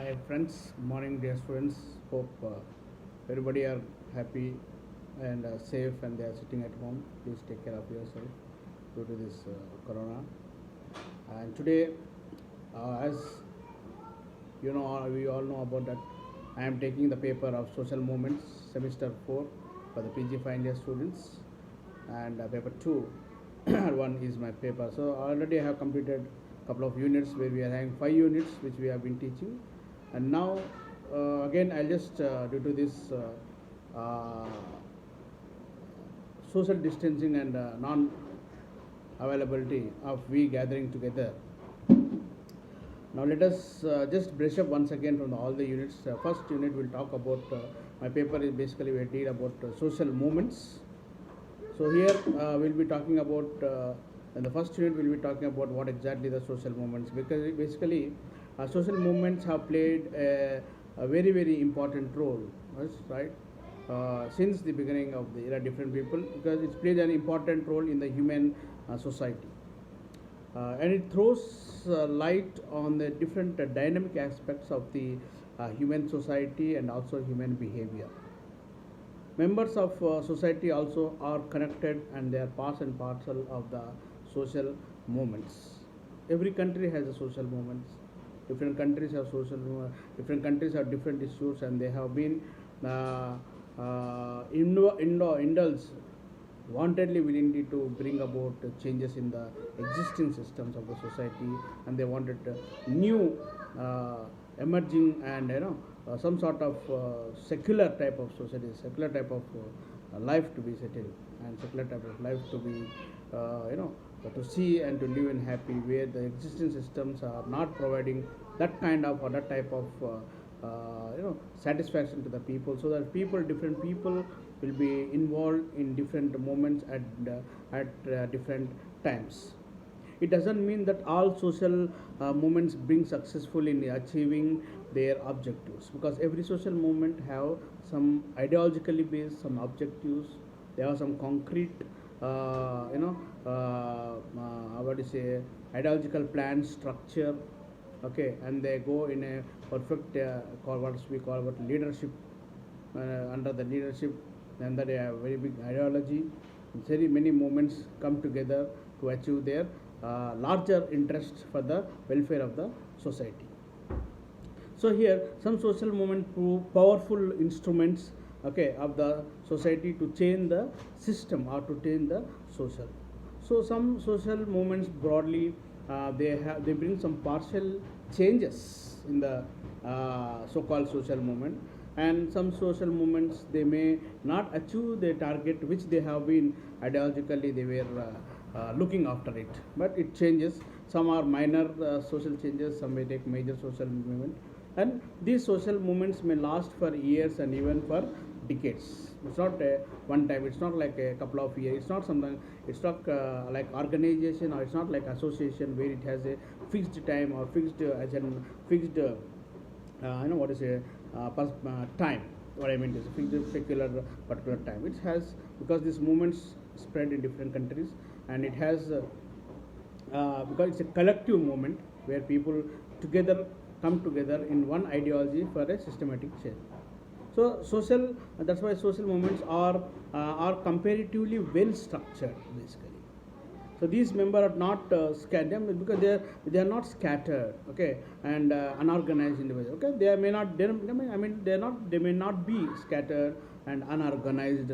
Hi friends, morning dear students. Hope everybody are happy and safe and they are sitting at home. Please take care of yourself due to this corona. And today, as you know, we all know about that, I am taking the paper of social movements semester 4 for the PG final year students, and paper 2 one is my paper. So already I have completed a couple of units where we are having 5 units which we have been teaching, and now again I'll just due to this social distancing and non availability of we gathering together. Now let us just brush up once again from all the units. First unit will talk about my paper is basically we deal about social movements. So here we'll be talking about in the first unit we'll be talking about what exactly the social movements, because basically social movements have played a very important role, right? Since the beginning of the era, different people, because it plays an important role in the human society. And it throws light on the different dynamic aspects of the human society and also human behavior. Members of society also are connected and they are part and parcel of the social movements. Every country has a social movements. Different countries have different countries have different issues, and they have been indulged wantedly willingly to bring about changes in the existing systems of the society, and they wanted new emerging and some sort of secular type of society, secular type of life to be settled, and secular type of life to be to see and to live in happy, where the existing systems are not providing that kind of or that type of satisfaction to the people, so that different people will be involved in different moments at different times. It doesn't mean that all social movements bring successful in achieving their objectives, because every social movement have some ideologically based some objectives. They have some concrete what do you say, ideological plan structure, okay, and they go in a perfect what we call about leadership, under the leadership, and that they have very big ideology. Very many movements come together to achieve their larger interest for the welfare of the society. So here some social movement prove powerful instruments, okay, of the society to change the system or to change the social. So some social movements broadly they bring some partial changes in the so-called social movement, and some social movements they may not achieve the target which they have been ideologically they were looking after it, but it changes. Some are minor social changes, some may take major social movement, and these social movements may last for years and even for decades. It's not a one time, it's not like a couple of years, it's not something, it's not like organization, or it's not like association where it has a fixed time or fixed as in fixed what is a time. What I mean is fixed particular time. It has, because these movements spread in different countries, and it has because it's a collective movement where people together come together in one ideology for a systematic change. So social, that's why social movements are comparatively well structured basically. So these members are not scattered, because they are not scattered, okay, and unorganized individuals. Okay, they may not, they may not be scattered and unorganized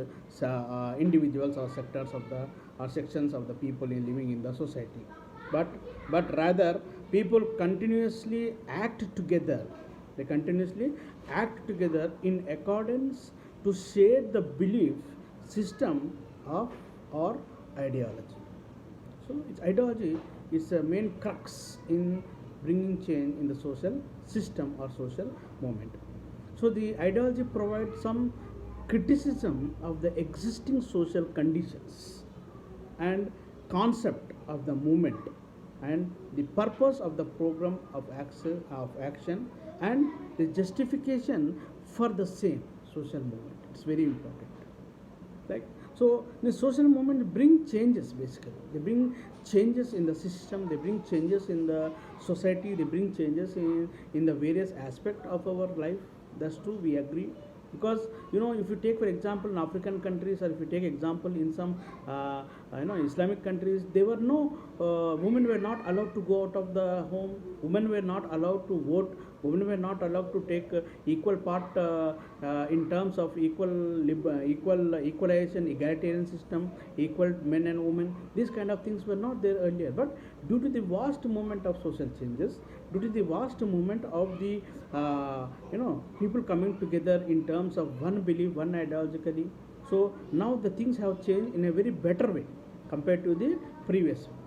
individuals or sectors of the or sections of the people living in the society, but rather people continuously act together. They continuously act together in accordance to share the belief system of or ideology. So its ideology is a main crux in bringing change in the social system or social movement. So the ideology provides some criticism of the existing social conditions and concept of the movement, and the purpose of the program of action, and the justification for the same social movement. It's very important. Right? So the social movement bring changes basically. They bring changes in the system. They bring changes in the society. They bring changes in the various aspect of our life. That's true. We agree. Because if you take for example in African countries, or if you take example in some Islamic countries, there were no women were not allowed to go out of the home. Women were not allowed to vote. Women were not allowed to take equal part in terms of equalization, egalitarian system, equal men and women. These kind of things were not there earlier. But due to the vast movement of social changes, due to the vast movement of the people coming together in terms of one belief, one ideologically, so now the things have changed in a very better way compared to the previous one.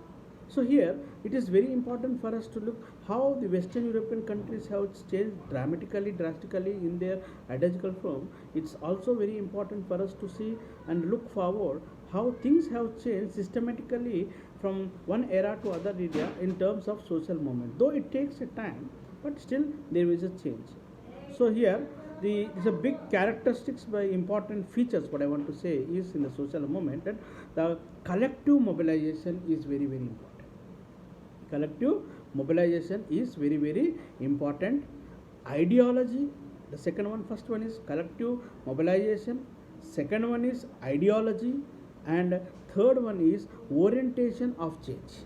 So here it is very important for us to look how the Western European countries have changed drastically in their ideological form. It's also very important for us to see and look forward how things have changed systematically from one era to other area in terms of social movement. Though it takes a time, but still there is a change. So here the big characteristics by important features what I want to say is in the social movement that the collective mobilization is very important. Collective mobilization is very important. Ideology, the second one, first one is collective mobilization, second one is ideology, and third one is orientation of change.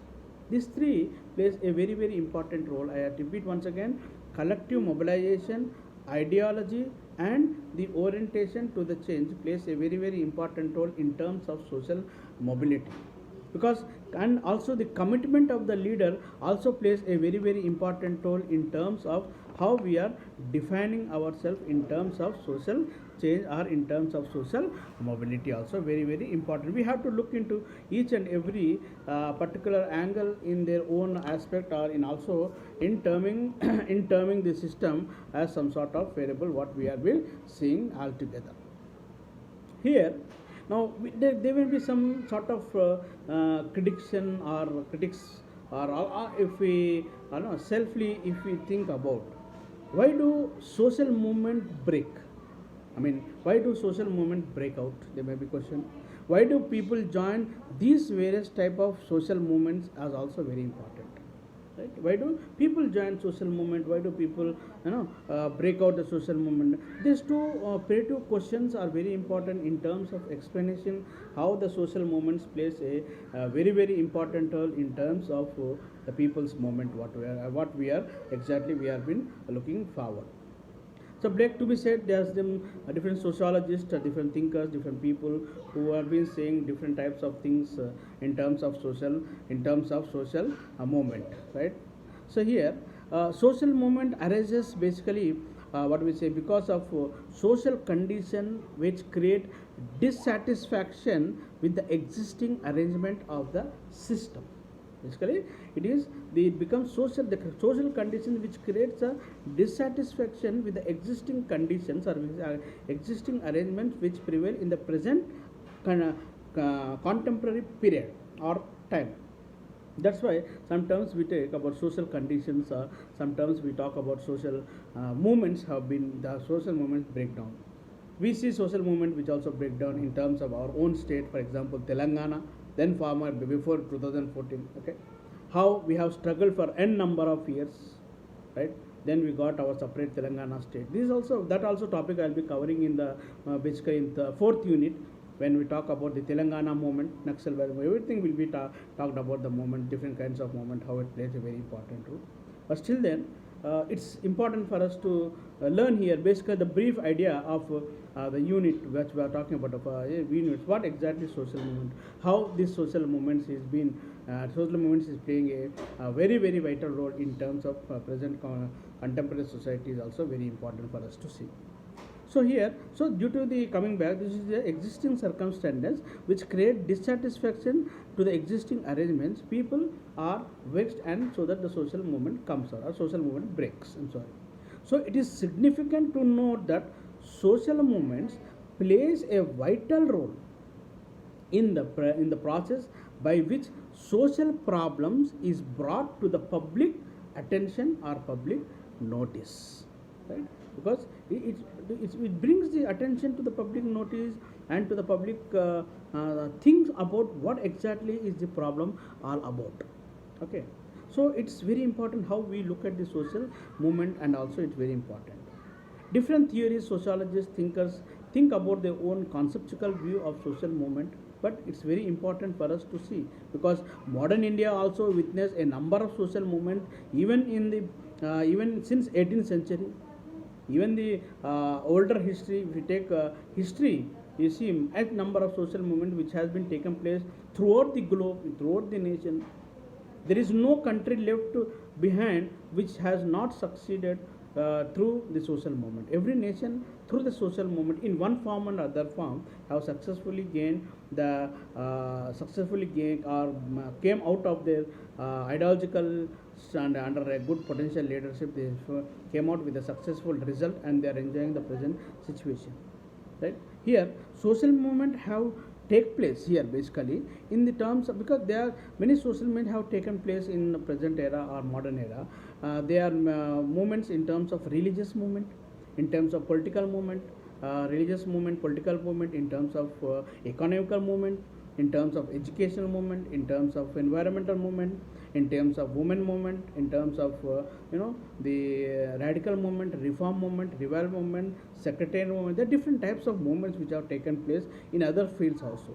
These three plays a very important role. I repeat once again: collective mobilization, ideology, and the orientation to the change plays a very important role in terms of social mobility. Because and also the commitment of the leader also plays a very important role in terms of how we are defining ourselves in terms of social change or in terms of social mobility, also very important. We have to look into each and every particular angle in their own aspect, or in also in terming in terming the system as some sort of variable what we are seeing altogether. Here now there will be some sort of prediction or critics, or if we selfly if we think about why do social movement break. I mean, why do social movement break out? There may be question. Why do people join these various type of social movements as also very important. Right? Why do people join social movement? Why do people break out the social movement? These two creative questions are very important in terms of explanation how the social movements plays a very important role in terms of the people's movement. What we are exactly we have been looking forward. So break to be said, there's them different sociologists, different thinkers, different people who have been saying different types of things in terms of social movement, right? So here social movement arises basically what we say because of social condition which create dissatisfaction with the existing arrangement of the system. Basically, it becomes the social condition which creates a dissatisfaction with the existing conditions or with existing arrangements which prevail in the present contemporary period or time. That's why sometimes we take about social conditions, or sometimes we talk about social movements have been the social movements breakdown. We see social movement which also break down in terms of our own state, for example Telangana, then former before 2014. Okay, how we have struggled for n number of years, right? Then we got our separate Telangana state. This also topic I'll be covering in the basically in the fourth unit when we talk about the Telangana movement, Naxal, everything will be talked about the movement, different kinds of movement, how it plays a very important role. But still then, it's important for us to learn here basically the brief idea of the unit which we are talking about units. What exactly social movement? How this social movements is being social movements is playing a very vital role in terms of present contemporary society is also very important for us to see. So here, due to the coming back, this is the existing circumstances which create dissatisfaction to the existing arrangements. People are vexed, and so that the social movement comes or social movement breaks. I'm sorry. So it is significant to note that social movements plays a vital role in the process by which social problems is brought to the public attention or public notice. right? Because it brings the attention to the public notice and to the public things about what exactly is the problem all about. Okay, so it's very important how we look at the social movement, and also it's very important. Different theories, sociologists, thinkers think about their own conceptual view of social movement, but it's very important for us to see, because modern India also witnessed a number of social movements, even in the even since 18th century, even the older history. If you take history, you see a number of social movement which has been taken place throughout the globe, throughout the nation. There is no country left behind which has not succeeded through the social movement. Every nation, through the social movement, in one form and other form, have successfully gained the successfully gained or came out of their ideological and under a good potential leadership. They came out with a successful result, and they are enjoying the present situation. Right here, social movement have take place here basically in the terms of, because there are many social movements have taken place in the present era or modern era. They are movements in terms of religious movement, in terms of political movement, religious movement, political movement, in terms of economical movement, in terms of educational movement, in terms of environmental movement, in terms of women movement, in terms of the radical movement, reform movement, revival movement, sectarian movement. There are different types of movements which have taken place in other fields also.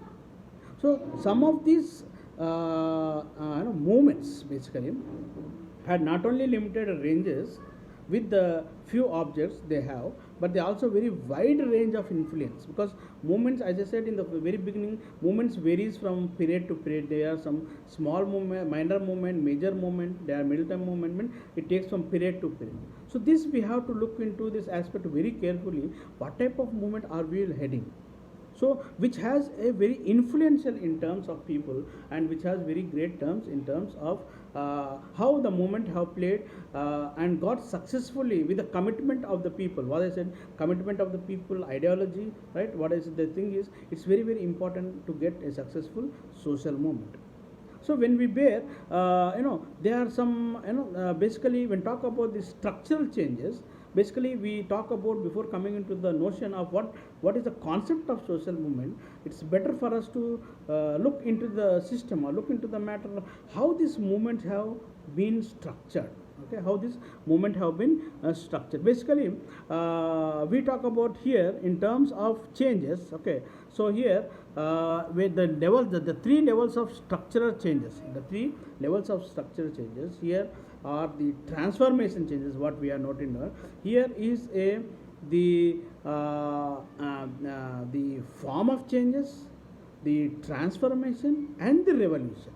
So some of these movements basically had not only limited ranges with the few objects they have, but they also very wide range of influence, because movements, as I said in the very beginning, movements varies from period to period. There are some small movement, minor movement, major movement, there are middle time movement. It takes from period to period. So this we have to look into this aspect very carefully. What type of movement are we heading? So which has a very influential in terms of people, and which has very great terms in terms of how the movement have played and got successfully with the commitment of the people. What I said, commitment of the people, ideology, right? What is the thing is, it's very very important to get a successful social movement. So when we bear, there are some, basically when talk about the structural changes, basically we talk about, before coming into the notion of what is the concept of social movement, it's better for us to look into the system, or look into the matter of how these movements have been structured. Okay, how this movement have been structured. Basically, we talk about here in terms of changes. Okay, so here with the levels, the three levels of structural changes. The three levels of structural changes here are the transformation changes. What we are noting here is the form of changes, the transformation, and the revolution.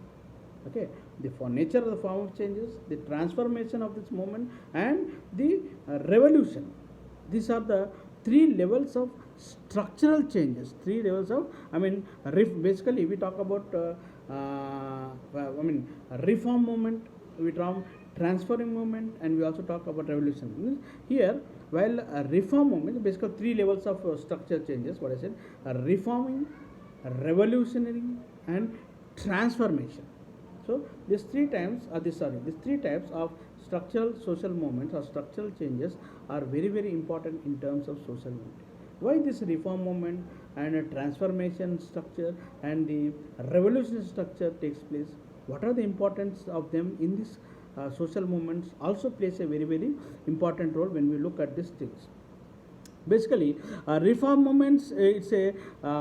Okay, the nature of the form of changes, the transformation of this movement, and the revolution. These are the three levels of structural changes. Three levels of, basically we talk about reform movement, we talk transforming movement, and we also talk about revolution. Here, while reform movement, basically three levels of structural changes. What I said, reforming, revolutionary, and transformation. So these three types of structural social movements or structural changes are very very important in terms of social movement. Why this reform movement and a transformation structure and the revolutionary structure takes place? What are the importance of them in this social movements? Also plays a very very important role when we look at these things. Basically, reform movements, it's a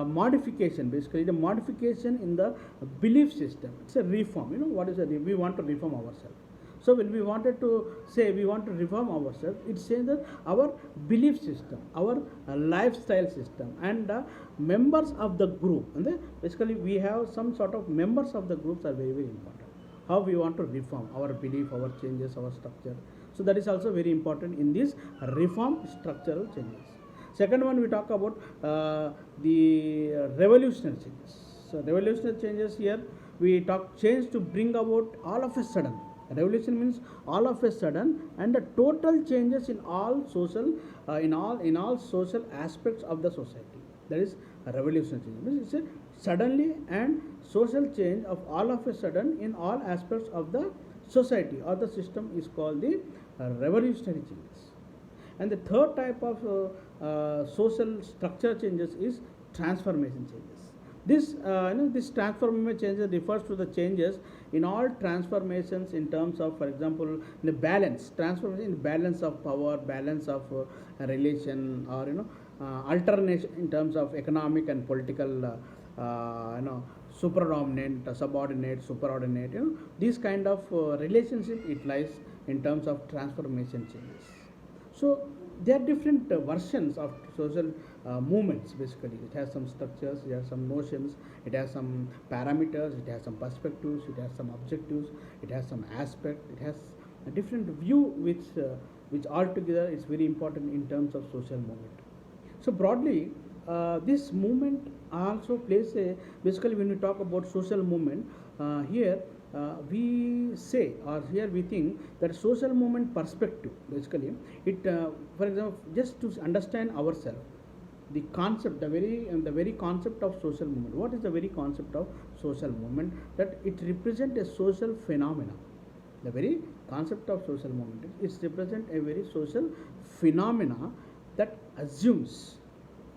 modification. Basically, the modification in the belief system. It's a reform. What is a we want to reform ourselves. So when we wanted to say we want to reform ourselves, it's saying that our belief system, our lifestyle system, and members of the group. And basically, we have some sort of members of the groups are very very important. How we want to reform our belief, our changes, our structure. So that is also very important in these reform structural changes. Second one, we talk about the revolutionary changes. So revolutionary changes, here we talk change to bring about all of a sudden. Revolution means all of a sudden, and the total changes in all social in all social aspects of the society. That is a revolutionary change. It's a suddenly and social change of all of a sudden in all aspects of the society or the system is called the revolutionary changes. And the third type of social structure changes is transformation changes. This transformation changes refers to the changes in all transformations in terms of, for example, the balance, transformation in balance of power, balance of relation, or alternation in terms of economic and political, superdominant, subordinate, superordinate. These kind of relationship it lies in terms of transformation changes. So there are different versions of social movements. Basically, it has some structures, it has some notions, it has some parameters, it has some perspectives, it has some objectives, it has some aspect, it has a different view, which altogether is very important in terms of social movement. So broadly, this movement also plays a, basically when we talk about social movement, here we say, or here we think that social movement perspective, basically it, for example, just to understand ourselves, the concept, the very concept of social movement. What is the very concept of social movement? That it represents a social phenomena. The very concept of social movement, it represents a very social phenomena that assumes,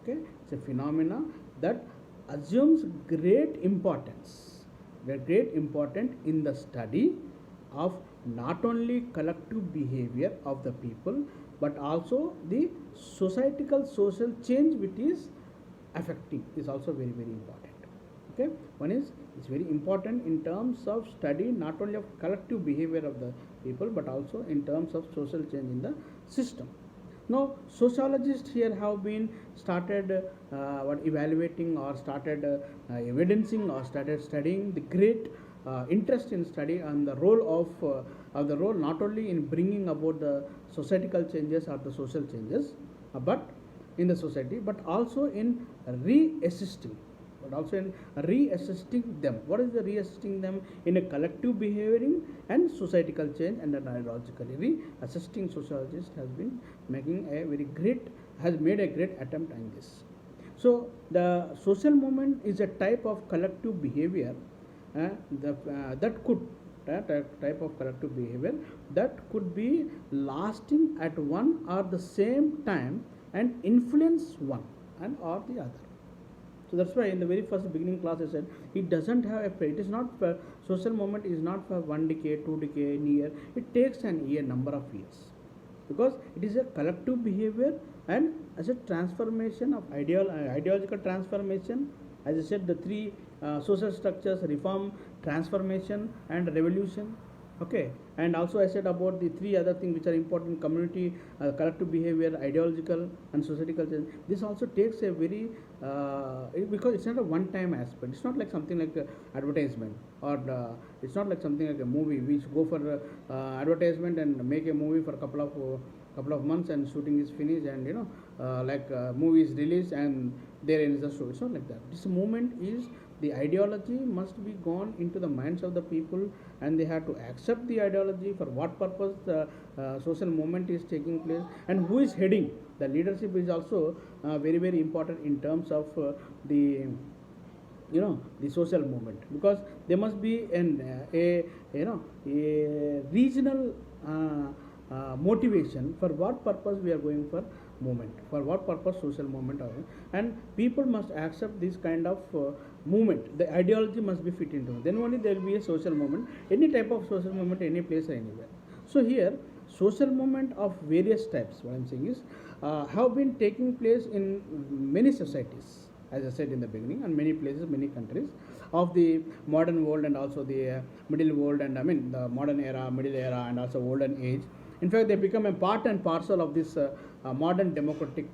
okay, it's a phenomena that assumes great importance, in the study of not only collective behavior of the people, but also the societal social change which is affecting is also very, very important. Okay, one is, it's very important in terms of study not only of collective behavior of the people, but also in terms of social change in the system. Now, sociologists here have been started evaluating, or started evidencing, or started studying the great interest in study on the role of the role not only in bringing about the societal changes or the social changes, but in the society, but also in reassisting them. What is the reassisting them? In a collective behaving and societal change, and ideologically reassisting. Sociologist has been making a very great, has made a great attempt on this. So the social movement is a type of collective behavior that could, type of collective behavior that could be lasting at one or the same time and influence one and or the other. So that's why in the very first beginning class I said it doesn't have a, it is not for, social movement is not for 1 decade, 2 decade, year. It takes an year, number of years, because it is a collective behavior and as a transformation of ideological transformation. As I said, the three social structures: reform, transformation, and revolution. Okay, and also I said about the three other things which are important: community, collective behavior, ideological, and societal change. This also takes a very because it's not a one-time aspect. It's not like something like advertisement, or it's not like something like a movie which go for advertisement and make a movie for a couple of months and shooting is finished, and movie is released and there ends the show. It's not like that. This movement is, the ideology must be gone into the minds of the people, and they have to accept the ideology, for what purpose the social movement is taking place, and who is heading. The leadership is also very, very important in terms of the social movement, because there must be a regional motivation for what purpose we are going for movement, for what purpose social movement are, and people must accept this kind of movement. The ideology must be fit into it. Then only there will be a social movement, any type of social movement, any place or anywhere. So here social movement of various types, what I'm saying is, have been taking place in many societies, as I said in the beginning, and many places, many countries of the modern world, and also the middle world, and the modern era, middle era, and also olden age. In fact, they become a part and parcel of this modern democratic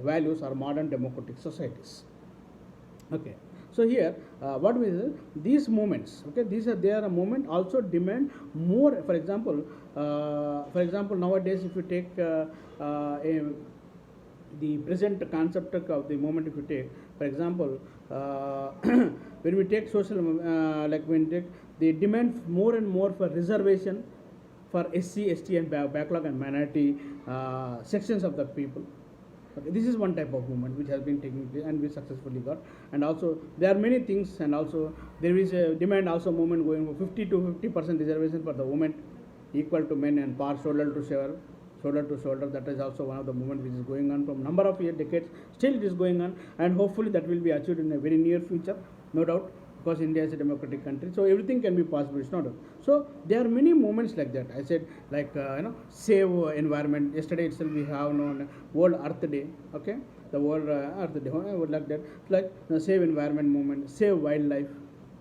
values, or modern democratic societies. Okay, so here what we say, these movements, okay, they are a movement also demand more. For example, nowadays if you take the present concept of the movement, if you take, for example, when we take social, they demand more and more for reservation for SC, ST, and backlog and minority sections of the people. Okay, this is one type of movement which has been taking place and we successfully got. And also there are many things, and also there is a demand also movement going for 50% reservation for the women, equal to men, and power shoulder to shoulder to shoulder. That is also one of the movement which is going on from number of years, decades. Still, it is going on, and hopefully that will be achieved in a very near future, no doubt. Because India is a democratic country, so everything can be possible. It's not. So there are many moments like that. I said, like save environment. Yesterday itself we have known World Earth Day. Okay, the World Earth Day. I would like that. It's like save environment movement, save wildlife.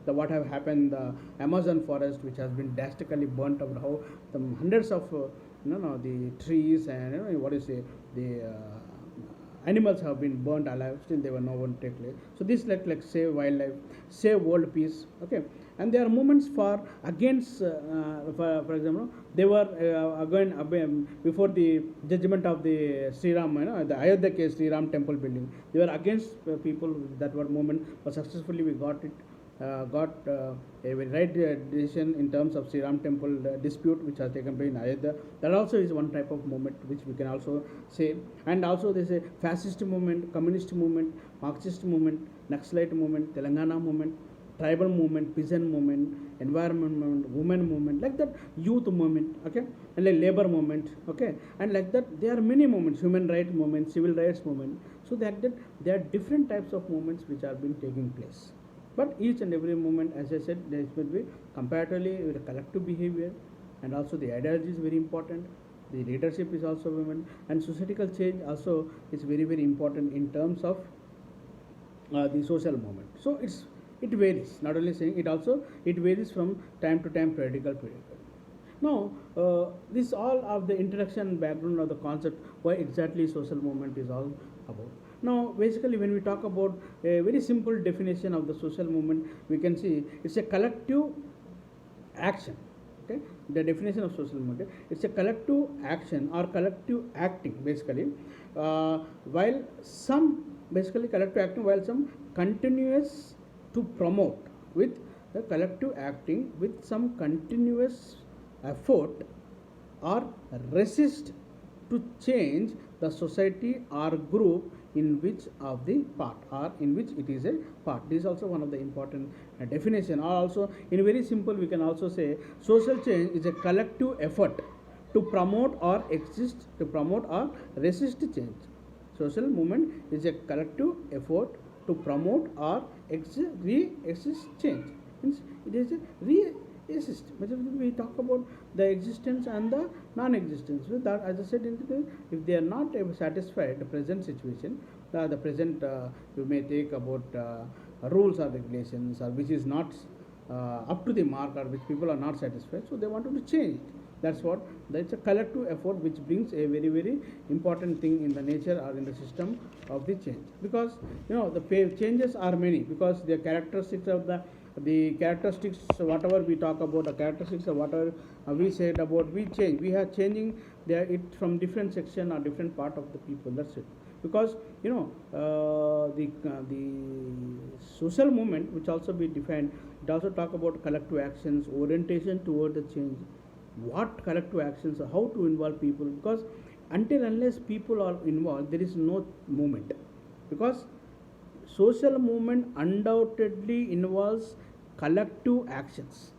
The what have happened, the Amazon forest, which has been drastically burnt out. How the hundreds of the trees and what do you say, the animals have been burnt alive. Still, they were no one take place. So this like save wildlife, save world peace. Okay, and there are movements for against, for example, they were again before the judgment of the Sri Ram, the Ayodhya case, Sri Ram temple building. They were against people that were movement, but successfully we got it. Got a very right decision in terms of Sri Ram temple dispute which has taken place in Ayodhya. That also is one type of movement which we can also say. And also there is a fascist movement, communist movement, Marxist movement, Naxalite movement, Telangana movement, tribal movement, peasant movement, environment movement, women movement, like that, youth movement, okay, and like labor movement, okay, and like that there are many movements, human rights movement, civil rights movement. So that there are different types of movements which are being taking place. But each and every movement, as I said, there will be comparatively with a collective behavior, and also the ideology is very important. The leadership is also women, and societal change also is very very important in terms of the social movement. So it varies. Not only saying it also it varies from time to time, periodical. Now, this all of the introduction background of the concept why exactly social movement is all about. Now, basically, when we talk about a very simple definition of the social movement, we can see it's a collective action. Okay, the definition of social movement, it's a collective action or collective acting, basically, while some basically collective acting, while some continuous to promote with the collective acting with some continuous effort or resist to change the society or group in which of the part or in which it is a part. This is also one of the important definition. Or also in very simple we can also say social change is a collective effort to promote or resist change. Social movement is a collective effort to promote or resist change. Means it is a resist. We talk about the existence and the non-existence. So that, as I said, if they are not satisfied the present situation, the present you may take about rules or regulations or which is not up to the mark or which people are not satisfied, so they wanted to change it. That's a collective effort which brings a very very important thing in the nature or in the system of the change. Because the changes are many, because the characteristics of the characteristics, whatever we talk about, the characteristics of whatever we said about, we change, we are changing it from different section or different part of the people. That's it. Because the social movement which also be defined, it also talk about collective actions, orientation toward the change, what collective actions, how to involve people. Because until unless people are involved, there is no movement. Because social movement undoubtedly involves collective actions.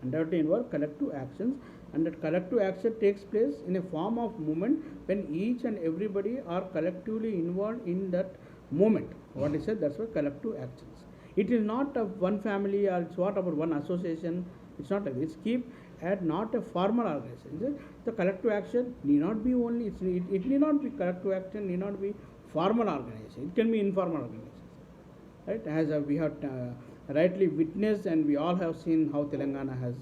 Undoubtedly involve collective actions, and that collective action takes place in a form of movement when each and everybody are collectively involved in that movement. What is said, that's why collective actions. It is not of one family or it's not about one association. It's not like this. Keep at not a formal organization. The collective action need not be only, it need not be collective action, need not be formal organization. It can be informal organization. Right? As we have rightly witnessed, and we all have seen how Telangana has,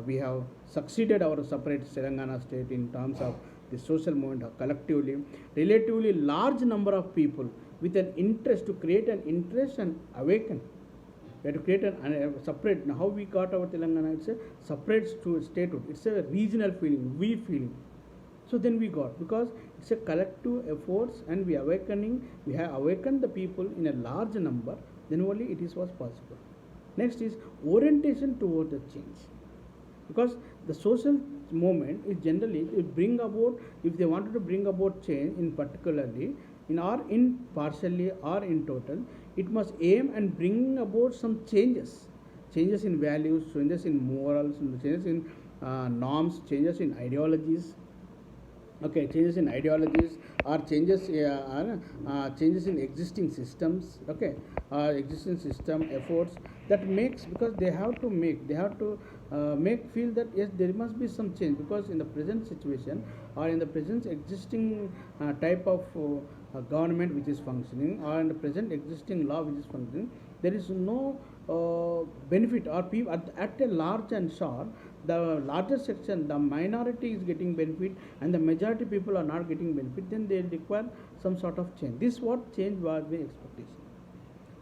we have succeeded our separate Telangana state in terms of the social movement collectively. Relatively large number of people with an interest, to create an interest and awaken. We have to create a separate. Now, how we got our Telangana? It's a separate statehood. It's a regional feeling, we feeling. So then we got, because it's a collective efforts and we have awakened the people in a large number, then only it was possible. Next is orientation toward the change. Because the social movement is generally, it bring about, if they wanted to bring about change in particularly, in partially or in total, it must aim and bring about some changes in values, changes in morals, changes in norms, changes in ideologies, Okay, changes in ideologies or changes in existing systems. Okay, existing system efforts that makes, because they have to make feel that yes, there must be some change, because in the present situation or in the present existing type of government which is functioning, or in the present existing law which is functioning, there is no benefit, or people at a large and short, the larger section, the minority is getting benefit and the majority people are not getting benefit, then they require some sort of change. This what change was the expectation.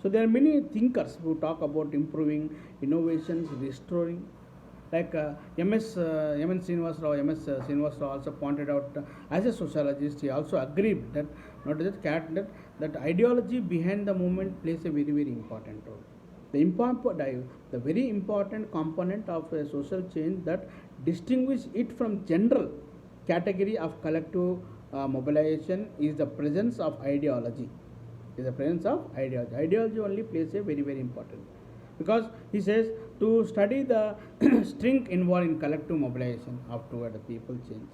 So there are many thinkers who talk about improving, innovations, restoring. Like M.N. Srinivas Rao also pointed out, as a sociologist, he also agreed that not just that ideology behind the movement plays a very, very important role. The very important component of a social change that distinguish it from general category of collective mobilization is the presence of ideology. Is the presence of ideology. Ideology only plays a very, very important, because he says to study the strength involved in collective mobilization of toward the people change,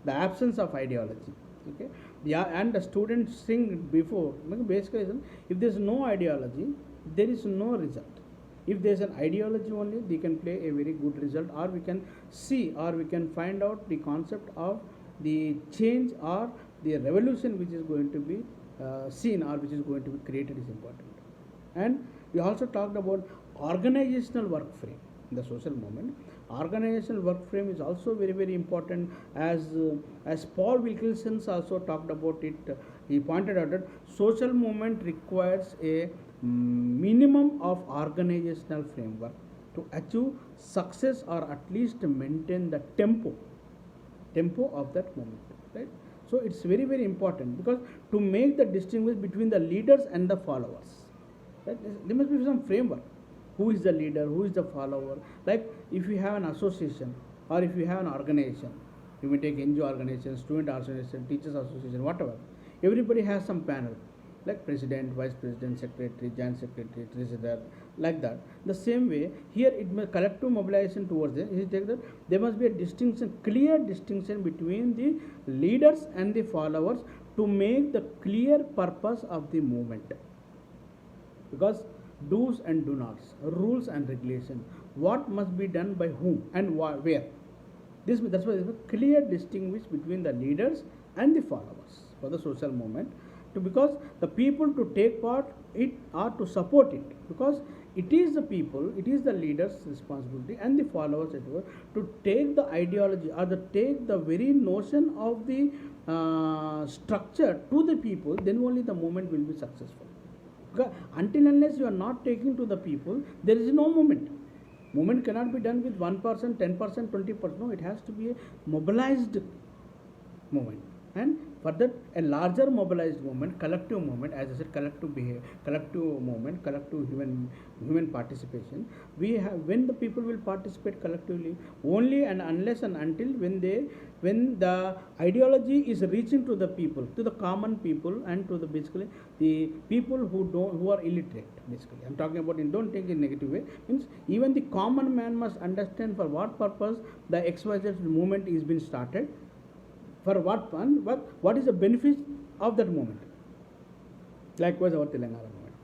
the absence of ideology. Okay, yeah, and the students think before, basically, if there is no ideology, there is no result. If there is an ideology only, they can play a very good result, or we can see, or we can find out the concept of the change or the revolution which is going to be seen, or which is going to be created, is important. And we also talked about organizational work frame in the social movement. Organizational work frame is also very, very important, as Paul Wilkinson also talked about it. He pointed out that social movement requires a minimum of organizational framework to achieve success, or at least maintain the tempo of that movement, right? So it's very, very important, because to make the distinguish between the leaders and the followers, right? There must be some framework. Who is the leader, who is the follower? Like if you have an association, or if you have an organization, you may take NGO organization, student organization, teachers association, whatever. Everybody has some panel, like president, vice president, secretary, joint secretary, treasurer, like that. The same way here, it may collective mobilization towards it. He takes that there must be a distinction, clear distinction between the leaders and the followers, to make the clear purpose of the movement. Because do's and do nots, rules and regulation, what must be done by whom and where. That's why there is a clear distinguish between the leaders and the followers for the social movement. Because the people to take part it or to support it, because it is the people, it is the leaders' responsibility and the followers to take the ideology, or take the very notion of the structure to the people. Then only the movement will be successful. Because until unless you are not taking to the people, there is no movement. Movement cannot be done with 1%, 10%, 20%. No, it has to be a mobilized movement. And for that, a larger mobilized movement, collective movement, as I said, collective behavior, collective movement, collective human participation. We have, when the people will participate collectively, only and unless and until when the ideology is reaching to the people, to the common people, and to the basically the people who are illiterate. Basically, I'm talking about, don't take it in negative way. Means even the common man must understand for what purpose the XYZ movement is being started. For what fun? What is the benefit of that movement? Likewise, our Telangana movement.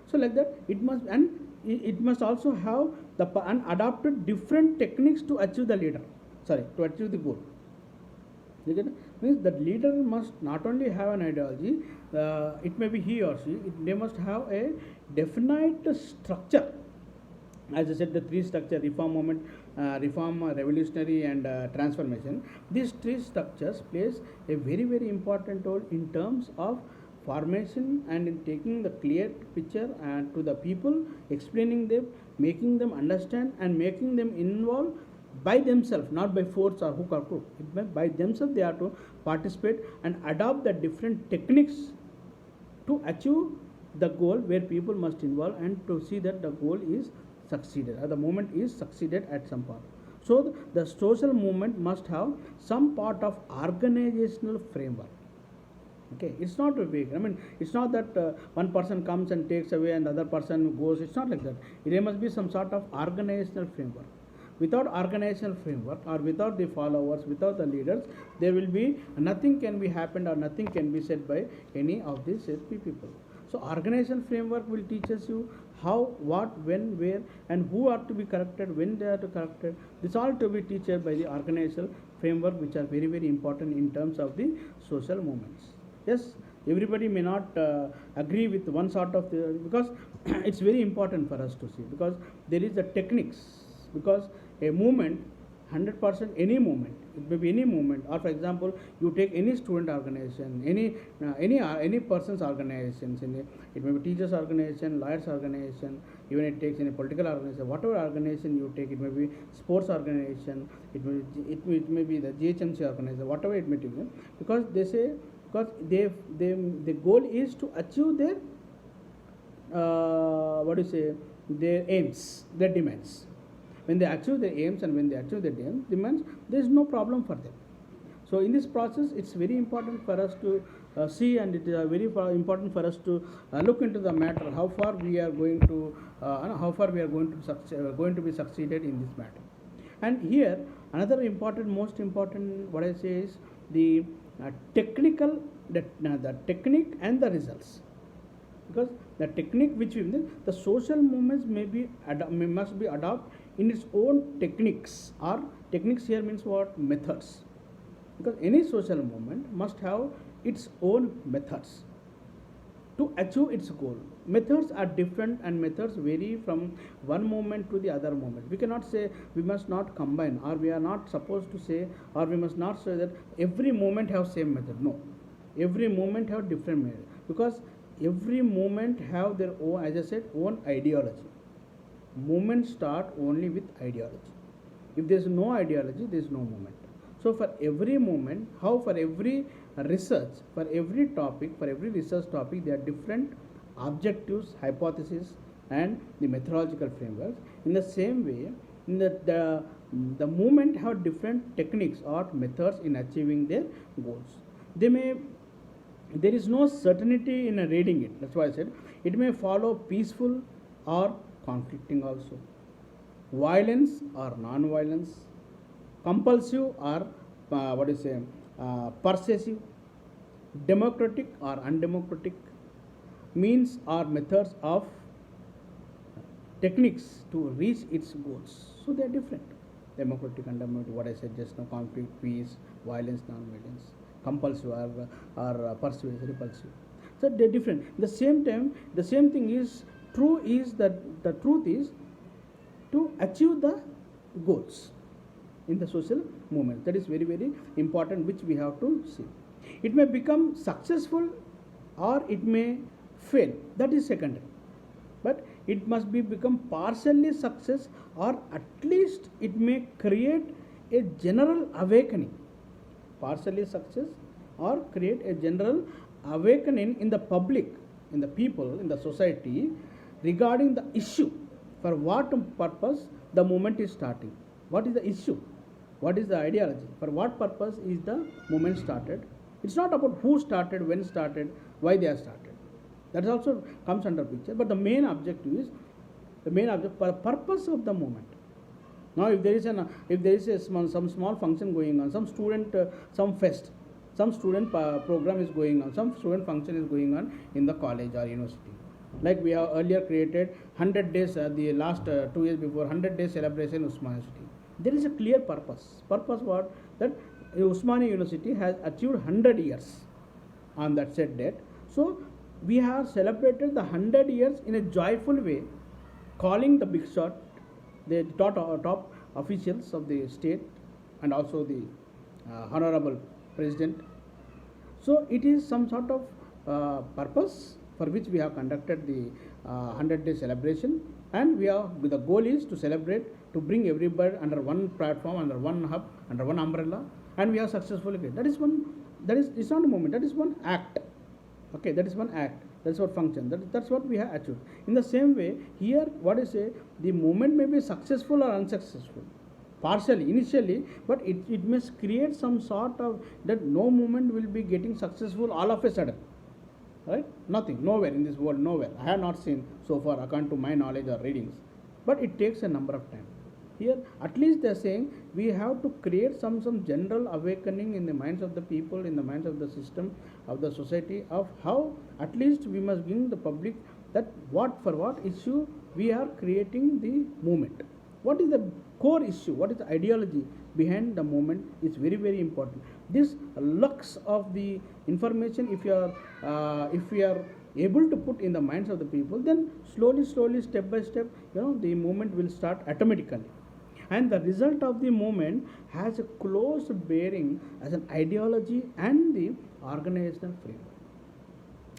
So like that, it must also have and adopted different techniques to achieve the leader. To achieve the goal. Means that leader must not only have an ideology, it may be he or she. They must have a definite structure. As I said, the three structure: reform movement, reform, revolutionary, and transformation. These three structures plays a very, very important role in terms of formation and in taking the clear picture and to the people, explaining them, making them understand, and making them involved by themselves, not by force or hook or crook. By themselves, they have to participate and adopt the different techniques to achieve the goal, where people must involve, and to see that the goal is succeeded, or the movement is succeeded at some part. So the social movement must have some part of organizational framework. Okay, it's not a big. It's not that one person comes and takes away and the other person goes. It's not like that. There must be some sort of organizational framework. without organizational framework or without the followers, without the leaders, there will be nothing can be happened or nothing can be said by any of these people. So organizational framework will teach us you how, what, when, where, and who are to be corrected, when they are to corrected. This all to be taught by the organizational framework, which are very, very important in terms of the social movements. Yes, everybody may not agree with one sort of the, because it's very important for us to see, because there is the techniques, because a movement, 100% any movement, it may be any movement, or for example you take any student organization, any person's organizations, it may be teachers organization, lawyers organization, even it takes any political organization, whatever organization you take, it may be sports organization, it may be the GHMC organization, whatever it may be, because they say, because the goal is to achieve their their aims, their demands. When they achieve their aims and when they achieve their demands, there is no problem for them. So in this process, it's very important for us to see, and it is very important for us to look into the matter, how far we are going to be succeeded in this matter. And here another important, most important, what I say is the technical, the technique and the results. Because the technique which we, the social movements must be adopted in its own techniques, or techniques here means what? Methods. Because any social movement must have its own methods to achieve its goal. Methods are different and methods vary from one movement to the other movement. We cannot say we must not combine, or we are not supposed to say, or we must not say that every movement have same method. No, every movement have different method, because every movement have their own, as I said, own ideology. Movements start only with ideology. If there is no ideology, there is no movement. So for every movement, how for every research, for every topic, for every research topic, there are different objectives, hypotheses, and the methodological frameworks. In the same way, in the movement have different techniques or methods in achieving their goals. There is no certainty in reading it. That's why I said it may follow peaceful or conflicting also, violence or non-violence, compulsive or persuasive, democratic or undemocratic, means or methods of techniques to reach its goals. So they are different. Democratic, undemocratic, what I said just now, conflict, peace, violence, non-violence, compulsive or persuasive, repulsive. So they are different. The same time, the same thing is true, is that the truth is to achieve the goals in the social movement. That is very, very important, which we have to see. It may become successful or it may fail. That is secondary. But it must become partially success, or at least it may create a general awakening. Partially success or create a general awakening in the public, in the people, in the society, regarding the issue, for what purpose the movement is starting. What is the issue? What is the ideology? For what purpose is the movement started? It's not about who started, when started, why they are started. That also comes under picture. But the main objective is for purpose of the movement. Now, if there is some small function going on, some student program is going on, some student function is going on in the college or university. Like we have earlier created 100 days, the last 2 years before, 100 days celebration Usmania University. There is a clear purpose. Purpose what? That Usmania University has achieved 100 years on that said date. So we have celebrated the 100 years in a joyful way, calling the big shot, the top officials of the state, and also the honorable president. So it is some sort of purpose for which we have conducted the 100-day celebration, and the goal is to celebrate, to bring everybody under one platform, under one hub, under one umbrella, and we have successfully created. It's not a movement, that is one act. Okay, that is one act. That's what function. That's what we have achieved. In the same way, here, what I say, the movement may be successful or unsuccessful, partially, initially, but it must create some sort of, that no movement will be getting successful all of a sudden. Right? Nothing, nowhere in this world, nowhere. I have not seen so far, according to my knowledge or readings. But it takes a number of time. Here, at least they are saying we have to create some general awakening in the minds of the people, in the minds of the system, of the society, of how at least we must bring the public that what for what issue we are creating the movement. What is the core issue? What is the ideology behind the movement is very important. This lux of the information, if we are able to put in the minds of the people, then slowly, step by step, the movement will start automatically. And the result of the movement has a close bearing as an ideology and the organizational framework.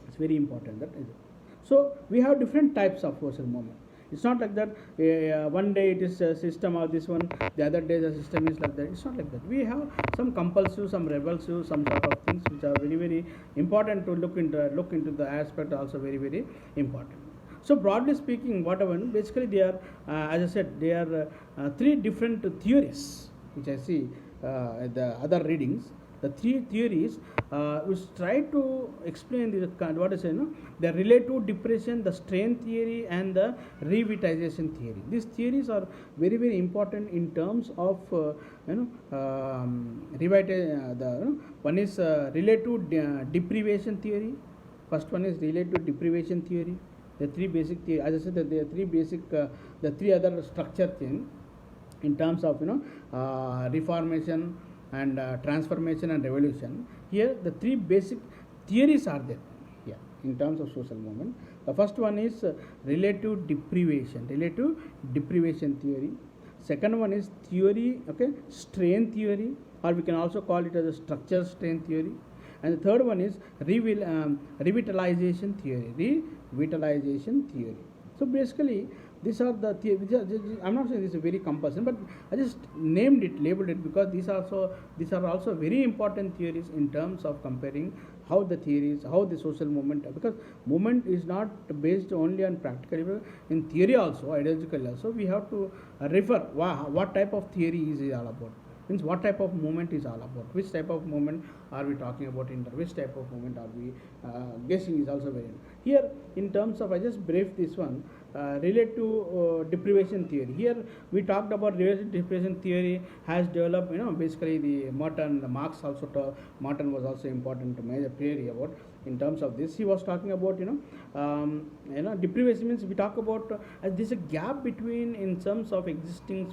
It's very important. That is it. So we have different types of social movement. It's not like that one day it is a system or this one, the other day the system is like that. It's not like that. We have some compulsive, some revulsive, some sort of things which are very important to look into the aspect, also very important. So broadly speaking, whatever, basically they are, as I said, they are three different theories which I see at the other readings. The three theories which try to explain the relative depression, the strain theory, and the revitalization theory. These theories are very important in terms of one is relative deprivation theory. First one is relative deprivation theory. The three basic theory, as I said, there are three basic, the three other structure thing in terms of reformation and transformation and revolution. Here the three basic theories are there. Yeah, in terms of social movement, the first one is relative deprivation theory. Second one is strain theory, or we can also call it as a structure strain theory. And the third one is revitalization theory. So basically, these are the I'm not saying this is very compulsory, but I just labeled it because these are also very important theories in terms of comparing how the theories, how the social movement, because movement is not based only on practical, in theory also, ideologically also, we have to refer what type of theory is it all about. Means what type of movement is all about, which type of movement are we talking about, which type of movement are we guessing is also very here in terms of, I just brief this one, relative deprivation theory. Here we talked about relative deprivation theory has developed, basically the Marx also Merton was also important major theory about. In terms of this, he was talking about deprivation means we talk about there's a gap between in terms of existing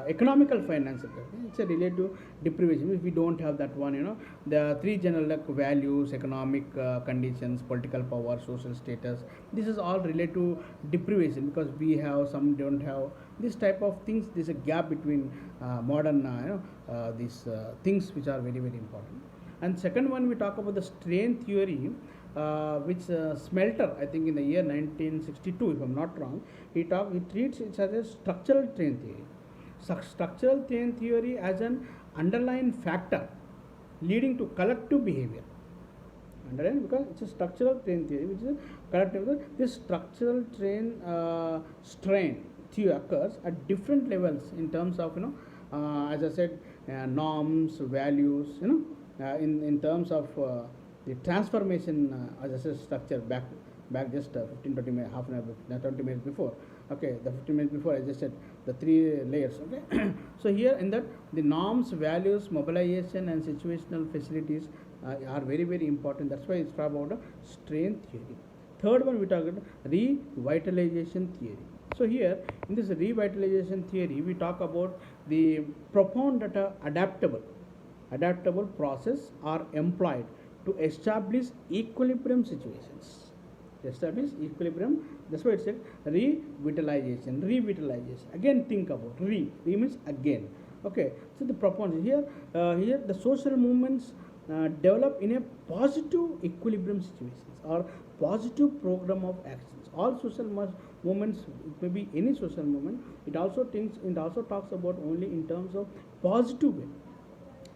economical financial. It's a relative deprivation. If we don't have that one, the three general like values, economic conditions, political power, social status. This is all relative deprivation because we have, some don't have. This type of things. There's a gap between modern these things which are very important. And second one, we talk about the strain theory, which Smelter, I think in the year 1962, if I'm not wrong, he treats it as a structural strain theory. Structural strain theory as an underlying factor leading to collective behavior. Understand? Because it's a structural strain theory, which is a collective. This structural strain theory occurs at different levels in terms of, as I said, norms, values, in terms of the transformation, as I said, structure back just 15-20 minutes, half an hour, 20 minutes before. Okay, the 15 minutes before I just said the three layers. Okay, so here in that the norms, values, mobilization, and situational facilities are very important. That's why it's about a strain theory. Third one, we talk about revitalization theory. So here in this revitalization theory, we talk about the profound data adaptable process are employed to establish equilibrium situations. Establish equilibrium. That's why it said revitalization. Again, think about re means again. Okay. So the proponent here the social movements develop in a positive equilibrium situations or positive program of actions. All social movements, it may be any social movement. It also talks about only in terms of positive way.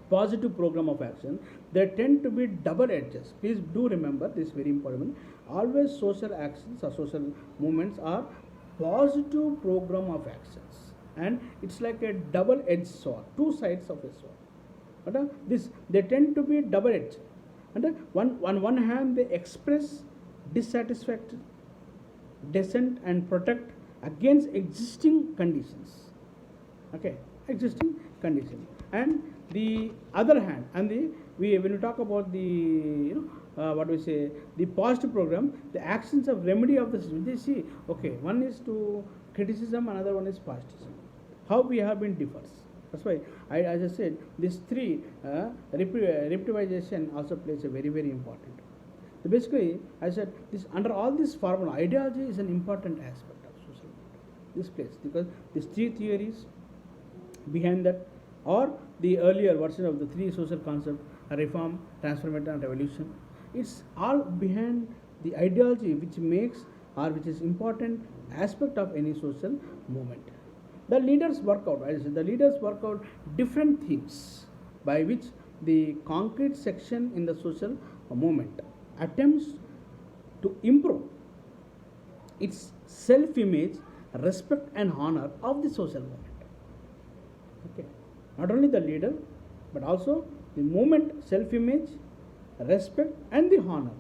Positive program of action, they tend to be double edges. Please do remember this, very important. Always social actions or social movements are positive program of actions, and it's like a double edged sword, two sides of a sword. But they tend to be double edged. And on one hand, they express dissatisfaction, dissent, and protect against existing conditions. Okay, existing condition. And the other hand, and the we when we talk about the what we say, the positive program, the actions of remedy of the system. They see, okay, one is to criticism, another one is positivism. How we have been differs. That's why as I said, these three reptivization also plays a very very important. So basically, I said this under all this formula, ideology is an important aspect of social movement. This place, because these three theories behind that, or the earlier version of the three social concepts, reform, transformation, and revolution, it's all behind the ideology which makes or which is important aspect of any social movement. The leaders work out, as I said, the leaders work out different things by which the concrete section in the social movement attempts to improve its self-image, respect and honor of the social movement. Okay, not only the leader, but also the movement self-image, respect and the honor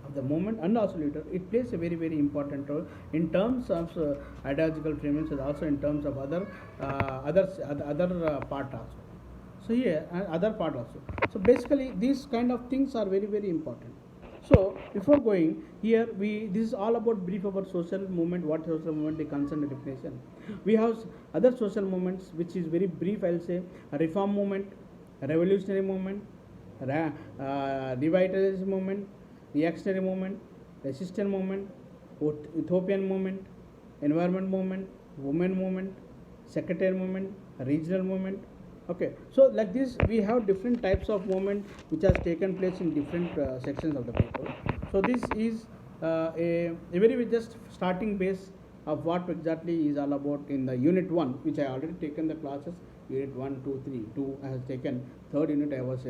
of the movement and also leader. It plays a very very important role in terms of ideological framings and also in terms of other part also. So here other part also. So basically these kind of things are very very important. So before going here, this is all about brief about social movement, what social movement, the concern and definition. We have other social movements which is very brief. I'll say a reform movement, a revolutionary movement, revitalization movement, reactionary movement, resistance movement, utopian movement, environment movement, women movement, secretariat movement, regional movement. Okay, so like this we have different types of movement which has taken place in different sections of the people. So this is a very just starting base of what exactly is all about in the unit 1, which I already taken the classes. Unit 1, 2, 3, 2 I have taken. Third unit I was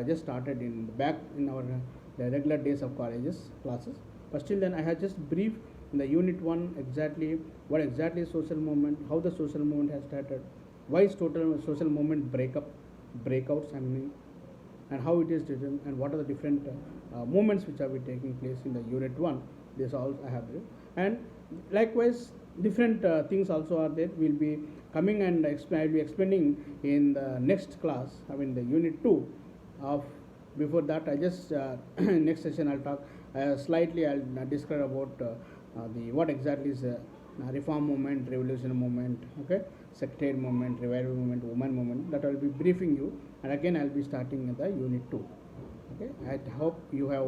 just started in back in our the regular days of colleges classes. But still then I have just brief in the unit 1 exactly what exactly is social movement, how the social movement has started, why is total social movement breakouts, and how it is driven, and what are the different movements which are taking place in the unit 1. This all I have brief. And likewise different things also are there. We'll be coming and I'll be explaining in the next class, I mean the unit 2 of. Before that I just next session I'll talk slightly, I'll describe about the what exactly is reform movement, revolution movement, okay, sectarian movement, revival movement, women movement. That I'll be briefing you, and again I'll be starting the unit 2. Okay, I hope you have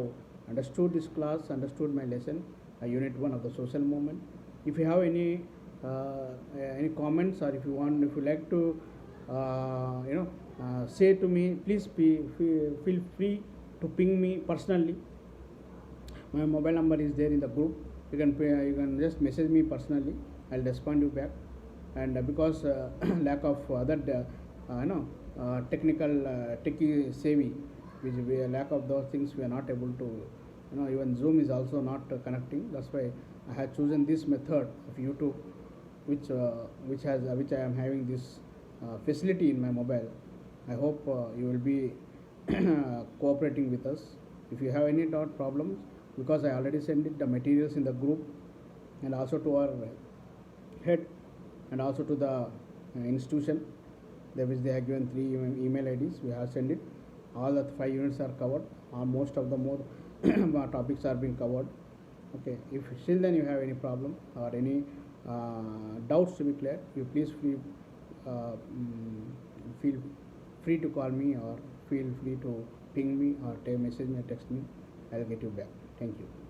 understood this class, understood my lesson, unit 1 of the social movement. If you have any comments, or if you like to say to me, please feel free to ping me personally. My mobile number is there in the group. You can just message me personally. I'll respond you back. And because lack of other technical techie savvy, which we lack of those things, we are not able to. Even Zoom is also not connecting. That's why I have chosen this method of YouTube, which I am having this facility in my mobile. I hope you will be cooperating with us. If you have any doubt problems, because I already sent it the materials in the group, and also to our head, and also to the institution, there which they have given 3 email IDs. We have sent it. All the 5 units are covered, or most of the more topics are being covered. Okay, if still then you have any problem or any doubts to be clear, you please feel free to call me, or feel free to ping me, or message me or text me. I'll get you back. Thank you.